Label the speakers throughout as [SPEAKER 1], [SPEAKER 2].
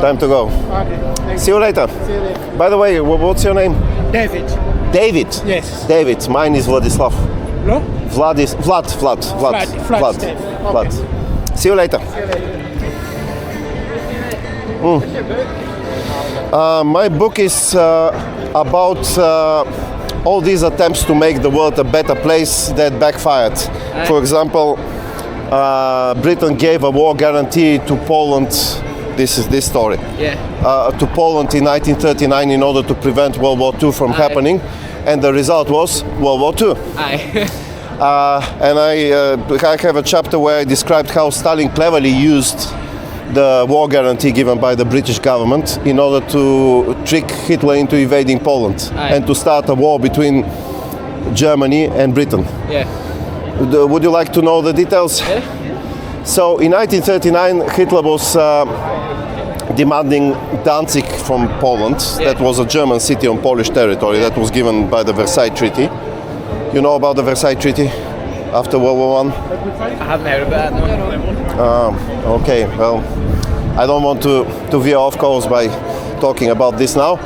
[SPEAKER 1] Time to go.
[SPEAKER 2] Okay.
[SPEAKER 1] See you later.
[SPEAKER 2] See you later.
[SPEAKER 1] By the way, what's your name?
[SPEAKER 2] David.
[SPEAKER 1] David.
[SPEAKER 2] Yes.
[SPEAKER 1] David. Mine is Vladislav.
[SPEAKER 2] No?
[SPEAKER 1] Vlad.
[SPEAKER 2] Vlad.
[SPEAKER 1] Vlad. See you later. My book is about all these attempts to make the world a better place that backfired. For example, Britain gave a war guarantee to Poland. This is this story.
[SPEAKER 3] Yeah.
[SPEAKER 1] To Poland in 1939 in order to prevent World War II from happening, and the result was World War II.
[SPEAKER 3] Aye.
[SPEAKER 1] And I have a chapter where I described how Stalin cleverly used the war guarantee given by the British government in order to trick Hitler into invading Poland and to start a war between Germany and Britain.
[SPEAKER 3] Yeah.
[SPEAKER 1] Would you like to know the details?
[SPEAKER 3] Yeah.
[SPEAKER 1] So in 1939, Hitler was demanding Danzig from Poland.
[SPEAKER 3] Yeah.
[SPEAKER 1] That was a German city on Polish territory that was given by the Versailles Treaty. You know about the Versailles Treaty after World War I?
[SPEAKER 3] I haven't heard about that, no.
[SPEAKER 1] Okay, well, I don't want to veer off course by talking about this now.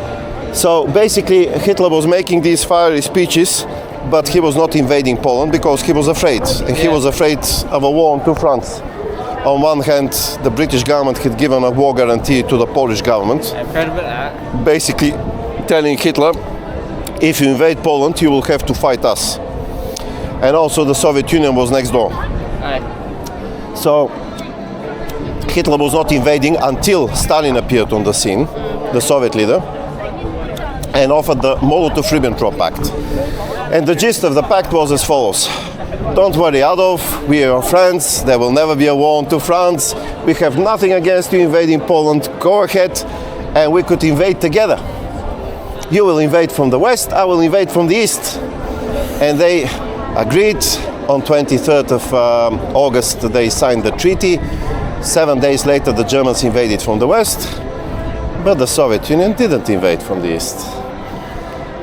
[SPEAKER 1] So basically, Hitler was making these fiery speeches, but he was not invading Poland because he was afraid. And he was afraid of a war on two fronts. On one hand, the British government had given a war guarantee to the Polish government,
[SPEAKER 3] I've heard about that.
[SPEAKER 1] basically telling Hitler, if you invade Poland, you will have to fight us. And also the Soviet Union was next door.
[SPEAKER 3] Aye.
[SPEAKER 1] So Hitler was not invading until Stalin appeared on the scene, the Soviet leader, and offered the Molotov-Ribbentrop Pact. And the gist of the pact was as follows. Don't worry, Adolf, we are friends, there will never be a war on two fronts, we have nothing against you invading Poland, go ahead, and we could invade together. You will invade from the west, I will invade from the east. And they agreed. On 23rd of August, they signed the treaty. 7 days later, the Germans invaded from the west, but the Soviet Union didn't invade from the east.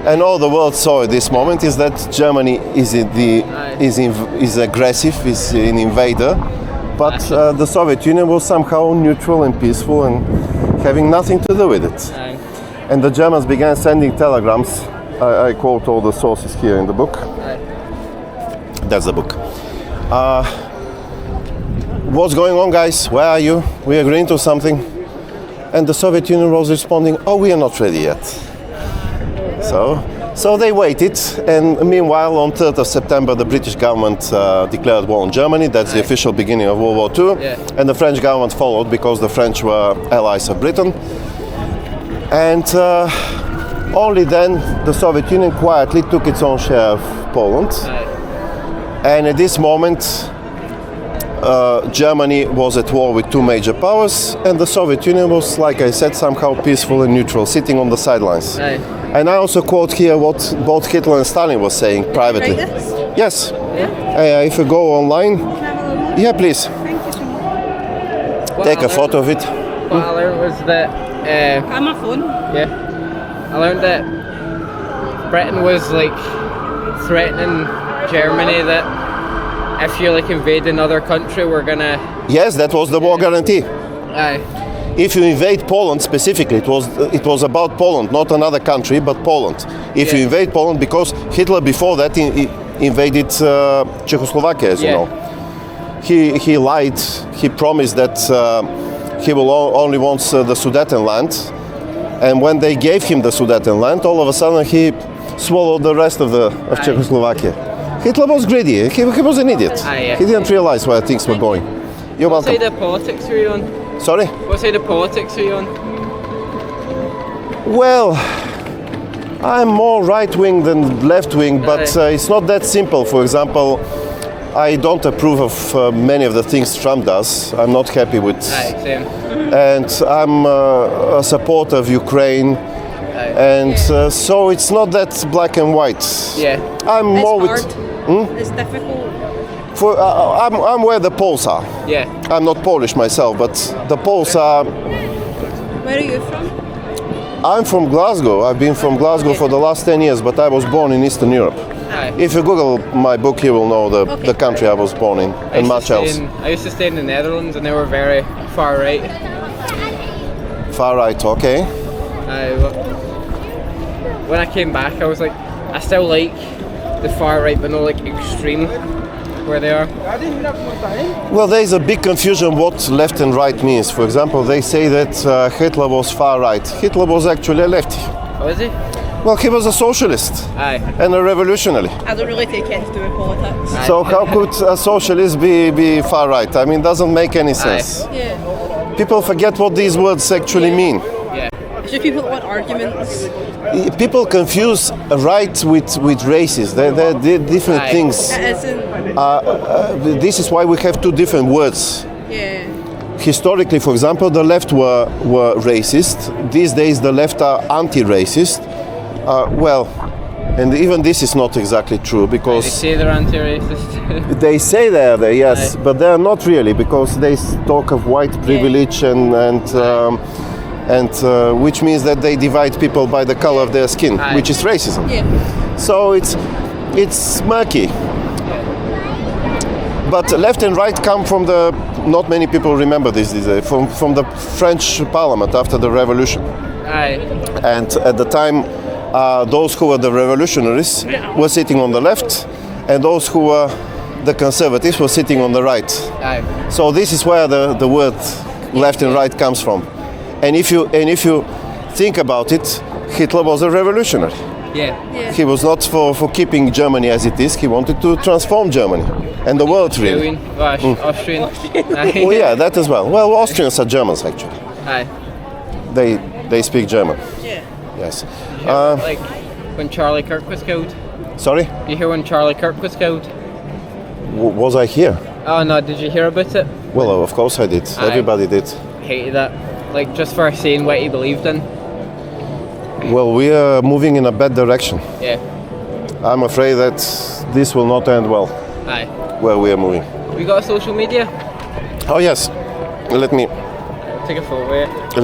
[SPEAKER 1] And all the world saw at this moment is that Germany is aggressive, is an invader, but the Soviet Union was somehow neutral and peaceful and having nothing to do with it.
[SPEAKER 3] Aye.
[SPEAKER 1] And the Germans began sending telegrams. I quote all the sources here in the book.
[SPEAKER 3] Aye.
[SPEAKER 1] That's the book. What's going on, guys? Where are you? We agreeing to something? And the Soviet Union was responding, oh, we are not ready yet. So they waited, and meanwhile, on 3rd of September, the British government declared war on Germany. That's the official beginning of World War II.
[SPEAKER 3] Yeah.
[SPEAKER 1] And the French government followed because the French were allies of Britain. And only then the Soviet Union quietly took its own share of Poland.
[SPEAKER 3] Aye.
[SPEAKER 1] And at this moment, Germany was at war with two major powers, and the Soviet Union was, like I said, somehow peaceful and neutral, sitting on the sidelines.
[SPEAKER 3] Aye.
[SPEAKER 1] And I also quote here what both Hitler and Stalin was saying privately.
[SPEAKER 4] Write this?
[SPEAKER 1] Yes.
[SPEAKER 3] Yeah.
[SPEAKER 1] If you go online,
[SPEAKER 4] Can I have a little look?
[SPEAKER 1] yeah, please
[SPEAKER 4] Thank you so much.
[SPEAKER 3] What
[SPEAKER 1] take
[SPEAKER 3] I
[SPEAKER 1] a photo of it.
[SPEAKER 3] What I learned was that,
[SPEAKER 4] On my phone.
[SPEAKER 3] I learned that Britain was like threatening Germany that if you like invade another country, we're gonna.
[SPEAKER 1] Yes, that was the war guarantee.
[SPEAKER 3] Aye.
[SPEAKER 1] If you invade Poland specifically, it was about Poland, not another country, but Poland. If you invade Poland, because Hitler before that invaded Czechoslovakia, as you know. He lied. He promised that he will only wants the Sudetenland, and when they gave him the Sudetenland, all of a sudden he swallowed the rest of Czechoslovakia. Hitler was greedy. He was an idiot.
[SPEAKER 3] Yeah.
[SPEAKER 1] He didn't realize where things were going. You're
[SPEAKER 3] What
[SPEAKER 1] welcome.
[SPEAKER 3] side of politics were you on?
[SPEAKER 1] Sorry?
[SPEAKER 3] What side of politics were you on?
[SPEAKER 1] Well, I'm more right-wing than left-wing, but it's not that simple. For example, I don't approve of many of the things Trump does. I'm not happy with.
[SPEAKER 3] Aye, same.
[SPEAKER 1] And I'm a supporter of Ukraine. And so it's not that black and white.
[SPEAKER 3] Yeah.
[SPEAKER 1] I'm more
[SPEAKER 4] It's
[SPEAKER 1] with.
[SPEAKER 4] hard. It's difficult.
[SPEAKER 1] I'm where the Poles are.
[SPEAKER 3] Yeah.
[SPEAKER 1] I'm not Polish myself, but the Poles are.
[SPEAKER 4] Where are you from?
[SPEAKER 1] I'm from Glasgow. I've been from Glasgow for the last 10 years, but I was born in Eastern Europe.
[SPEAKER 3] Aye.
[SPEAKER 1] If you Google my book, you will know the country I was born in and much else.
[SPEAKER 3] I used to stay in the Netherlands, and they were very far right.
[SPEAKER 1] Far right, okay.
[SPEAKER 3] When I came back, I was like, I still like the far right, but not like extreme where they are.
[SPEAKER 1] Well, there is a big confusion what left and right means. For example, they say that Hitler was far right. Hitler was actually a lefty.
[SPEAKER 3] Oh, is he?
[SPEAKER 1] Well, he was a socialist
[SPEAKER 3] Aye.
[SPEAKER 1] and a revolutionary.
[SPEAKER 4] I don't really take anything to do with politics.
[SPEAKER 1] So how could a socialist be far right? I mean, it doesn't make any sense.
[SPEAKER 4] Yeah.
[SPEAKER 1] People forget what these words actually mean.
[SPEAKER 3] Yeah.
[SPEAKER 4] It's just people that want arguments.
[SPEAKER 1] People confuse right with racist. They're different
[SPEAKER 3] Aye.
[SPEAKER 1] things.
[SPEAKER 4] It isn't.
[SPEAKER 1] This is why we have two different words.
[SPEAKER 4] Yeah.
[SPEAKER 1] Historically, for example, the left were racist. These days, the left are anti-racist. Well, and even this is not exactly true
[SPEAKER 3] They
[SPEAKER 1] because
[SPEAKER 3] say they're anti-racist.
[SPEAKER 1] they say they're there, yes,
[SPEAKER 3] Aye.
[SPEAKER 1] but they're not really because they talk of white privilege and which means that they divide people by the color of their skin,
[SPEAKER 3] Aye.
[SPEAKER 1] which is racism.
[SPEAKER 4] Yeah.
[SPEAKER 1] So it's murky. But left and right come from the. Not many people remember this these days. From the French Parliament after the Revolution,
[SPEAKER 3] Aye.
[SPEAKER 1] and at the time, those who were the revolutionaries were sitting on the left, and those who were the conservatives were sitting on the right.
[SPEAKER 3] Aye.
[SPEAKER 1] So this is where the word left and right comes from. And if you think about it, Hitler was a revolutionary.
[SPEAKER 3] Yeah.
[SPEAKER 1] He was not for keeping Germany as it is. He wanted to transform Germany and the world, really.
[SPEAKER 3] Australian. Austrian. Aye.
[SPEAKER 1] Oh yeah, that as well. Well, Austrians are Germans actually.
[SPEAKER 3] Aye.
[SPEAKER 1] They speak German.
[SPEAKER 4] Yeah.
[SPEAKER 1] Yes.
[SPEAKER 3] Like when Charlie Kirk was killed.
[SPEAKER 1] Sorry,
[SPEAKER 3] You hear when Charlie Kirk was killed?
[SPEAKER 1] was I here?
[SPEAKER 3] Oh no, did you hear about it?
[SPEAKER 1] Well, of course I did.
[SPEAKER 3] Aye.
[SPEAKER 1] Everybody did.
[SPEAKER 3] Hated that. Like just for saying what he believed in.
[SPEAKER 1] Well, we are moving in a bad direction.
[SPEAKER 3] Yeah.
[SPEAKER 1] I'm afraid that this will not end well
[SPEAKER 3] Aye.
[SPEAKER 1] where we are moving.
[SPEAKER 3] We got a social media?
[SPEAKER 1] Oh yes. Let me
[SPEAKER 3] Take a photo, yeah.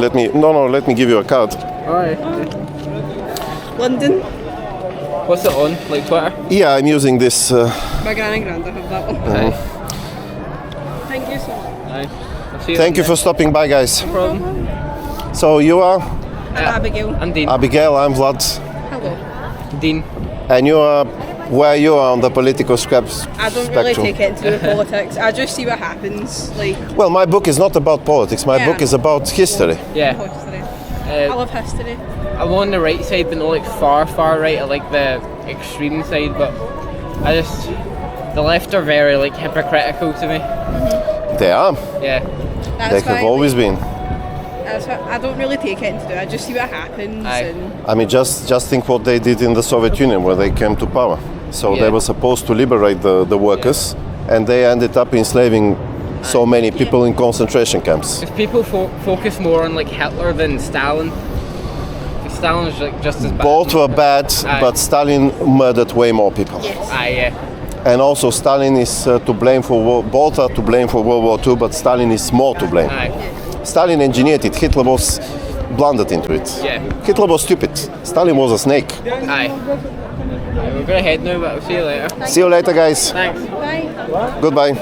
[SPEAKER 1] let me give you a card.
[SPEAKER 3] Alright.
[SPEAKER 4] London.
[SPEAKER 3] What's it on? Like Twitter?
[SPEAKER 1] Yeah, I'm using this.
[SPEAKER 4] My gran and granda have that one.
[SPEAKER 3] Aye.
[SPEAKER 4] Thank you so much.
[SPEAKER 3] Aye. I'll see
[SPEAKER 1] Thank you
[SPEAKER 3] later.
[SPEAKER 1] for stopping by, guys.
[SPEAKER 3] No problem.
[SPEAKER 1] So you are
[SPEAKER 4] Abigail.
[SPEAKER 3] I'm Dean.
[SPEAKER 1] Abigail, I'm Vlad,
[SPEAKER 4] Hello.
[SPEAKER 3] Dean.
[SPEAKER 1] and you are where you are on the political
[SPEAKER 4] I don't really
[SPEAKER 1] spectrum.
[SPEAKER 4] take it into the politics. I just see what happens. Like,
[SPEAKER 1] Well, my book is not about politics. My
[SPEAKER 4] Yeah.
[SPEAKER 1] book is about history.
[SPEAKER 3] Yeah.
[SPEAKER 4] history. I
[SPEAKER 3] Uh,
[SPEAKER 4] love history.
[SPEAKER 3] I'm on the right side, but not like far right. I like the extreme side, but the left are very like hypocritical to me.
[SPEAKER 1] They are.
[SPEAKER 3] Yeah.
[SPEAKER 4] That's
[SPEAKER 1] They have
[SPEAKER 4] why,
[SPEAKER 1] always been.
[SPEAKER 4] That's why I don't really take it into it. I just see what happens.
[SPEAKER 3] Aye.
[SPEAKER 4] And
[SPEAKER 1] I mean, just think what they did in the Soviet Union when they came to power. So
[SPEAKER 3] Yeah.
[SPEAKER 1] they were supposed to liberate the workers, and they ended up enslaving so many people in concentration camps.
[SPEAKER 3] If people focus more on like Hitler than Stalin, Stalin's like just as bad.
[SPEAKER 1] Both were bad,
[SPEAKER 3] Aye.
[SPEAKER 1] but Stalin murdered way more people.
[SPEAKER 4] yes.
[SPEAKER 3] Aye, yeah.
[SPEAKER 1] And also Stalin is to blame for both are to blame for World War II, but Stalin is more to blame.
[SPEAKER 3] Aye.
[SPEAKER 1] Stalin engineered it. Hitler was blundered into it.
[SPEAKER 3] Yeah.
[SPEAKER 1] Hitler was stupid. Stalin was a snake.
[SPEAKER 3] Aye. We're gonna head now, but I'll see you later.
[SPEAKER 1] See you later, guys.
[SPEAKER 3] Thanks.
[SPEAKER 4] Bye.
[SPEAKER 1] Goodbye.